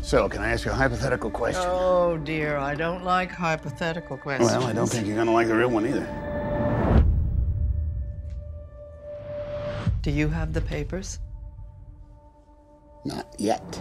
So, can I ask you a hypothetical question? Oh, dear, I don't like hypothetical questions. Well, I don't think you're gonna like the real one either. Do you have the papers? Not yet.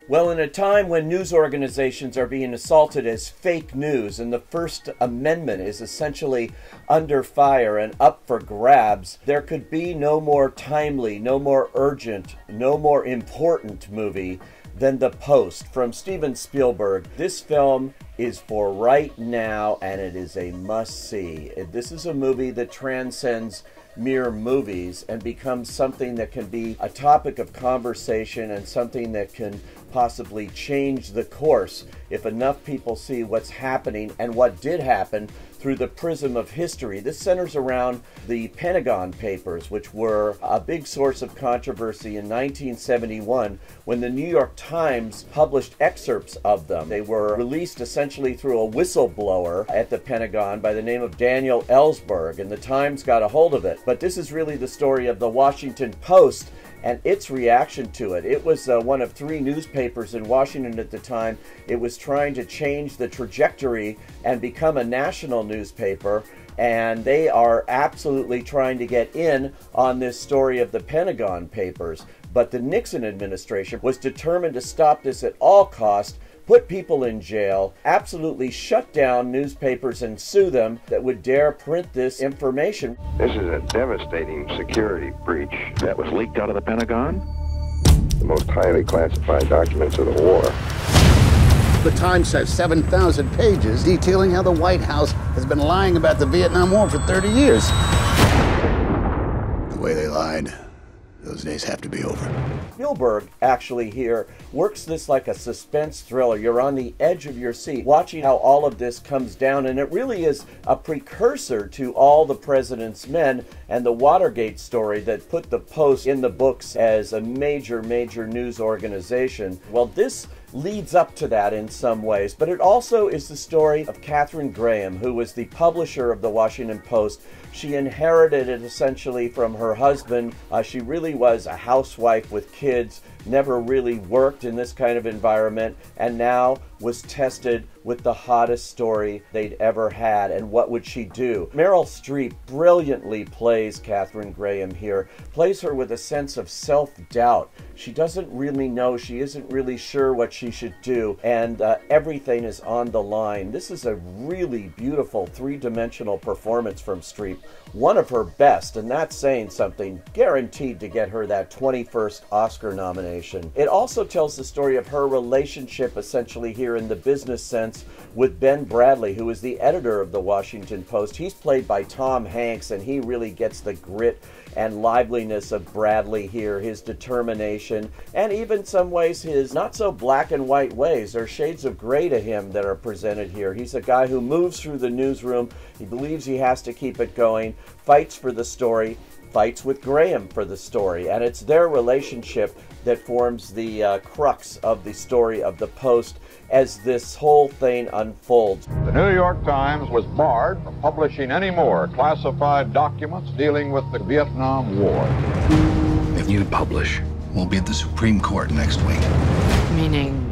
Well, in a time when news organizations are being assaulted as fake news and the First Amendment is essentially under fire and up for grabs, there could be no more timely, no more urgent, no more important movie than The Post from Steven Spielberg. This film is for right now, and it is a must-see. This is a movie that transcends mere movies and becomes something that can be a topic of conversation and something that can possibly change the course if enough people see what's happening and what did happen through the prism of history. This centers around the Pentagon Papers, which were a big source of controversy in 1971 when the New York Times published excerpts of them. They were released essentially through a whistleblower at the Pentagon by the name of Daniel Ellsberg, and the Times got a hold of it. But this is really the story of the Washington Post and its reaction to it. It was one of three newspapers in Washington at the time. It was trying to change the trajectory and become a national newspaper, and they are absolutely trying to get in on this story of the Pentagon Papers. But the Nixon administration was determined to stop this at all costs, put people in jail, absolutely shut down newspapers and sue them that would dare print this information. This is a devastating security breach that was leaked out of the Pentagon. The most highly classified documents of the war. The Times has 7,000 pages detailing how the White House has been lying about the Vietnam War for 30 years. The way they lied, those days have to be over. Spielberg actually here works this like a suspense thriller. You're on the edge of your seat watching how all of this comes down, and it really is a precursor to All the President's Men and the Watergate story that put the Post in the books as a major news organization. Well, this leads up to that in some ways, but it also is the story of Katharine Graham, who was the publisher of the Washington Post. She inherited it essentially from her husband. She really was a housewife with kids, never really worked in this kind of environment, and now was tested with the hottest story they'd ever had. And what would she do? Meryl Streep brilliantly plays Katharine Graham here, plays her with a sense of self-doubt. She doesn't really know, she isn't really sure what she should do, and everything is on the line. This is a really beautiful three-dimensional performance from Streep, one of her best, and that's saying something. Guaranteed to get her that 21st Oscar nomination. It also tells the story of her relationship, essentially here in the business sense, with Ben Bradlee, who is the editor of the Washington Post. He's played by Tom Hanks, and he really gets the grit and liveliness of Bradlee here, his determination, and even some ways his not so black and white ways. There are shades of gray to him that are presented here. He's a guy who moves through the newsroom. He believes he has to keep it going, fights for the story, fights with Graham for the story, and it's their relationship that forms the crux of the story of the Post as this whole thing unfolds. The New York Times was barred from publishing any more classified documents dealing with the Vietnam War. If you publish, we'll be at the Supreme Court next week. Meaning?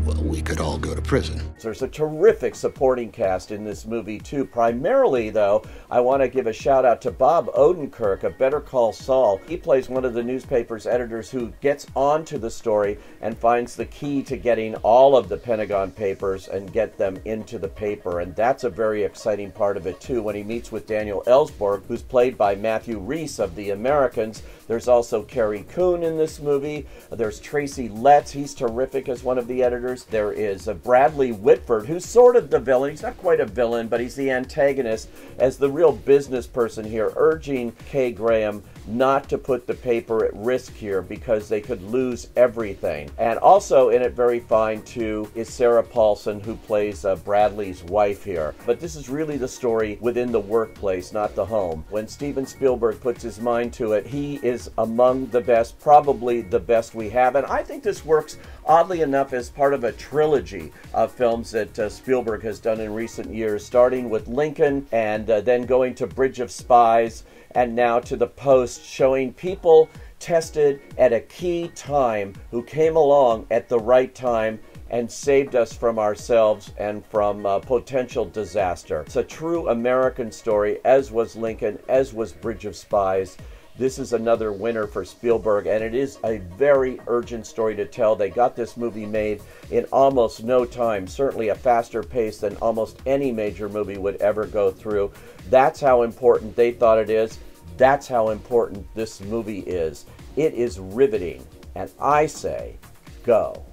Well, we could all go to prison. There's a terrific supporting cast in this movie too. Primarily though, I want to give a shout out to Bob Odenkirk of Better Call Saul. He plays one of the newspaper's editors who gets onto the story and finds the key to getting all of the Pentagon Papers and get them into the paper. And that's a very exciting part of it too, when he meets with Daniel Ellsberg, who's played by Matthew Rhys of The Americans. There's also Carrie Coon in this movie. There's Tracy Letts. He's terrific as one of the editors. There is Bradley Whitford, who's sort of the villain. He's not quite a villain, but he's the antagonist as the real business person here, urging Kay Graham not to put the paper at risk here because they could lose everything. And also in it, very fine too, is Sarah Paulson, who plays Bradley's wife here. But this is really the story within the workplace, not the home. When Steven Spielberg puts his mind to it, he is among the best, probably the best we have. And I think this works, oddly enough, as part of a trilogy of films that Spielberg has done in recent years, starting with Lincoln and then going to Bridge of Spies, and now to The Post, showing people tested at a key time, who came along at the right time and saved us from ourselves and from potential disaster. It's a true American story, as was Lincoln, as was Bridge of Spies. This is another winner for Spielberg, and it is a very urgent story to tell. They got this movie made in almost no time, certainly a faster pace than almost any major movie would ever go through. That's how important they thought it is. That's how important this movie is. It is riveting, and I say, go.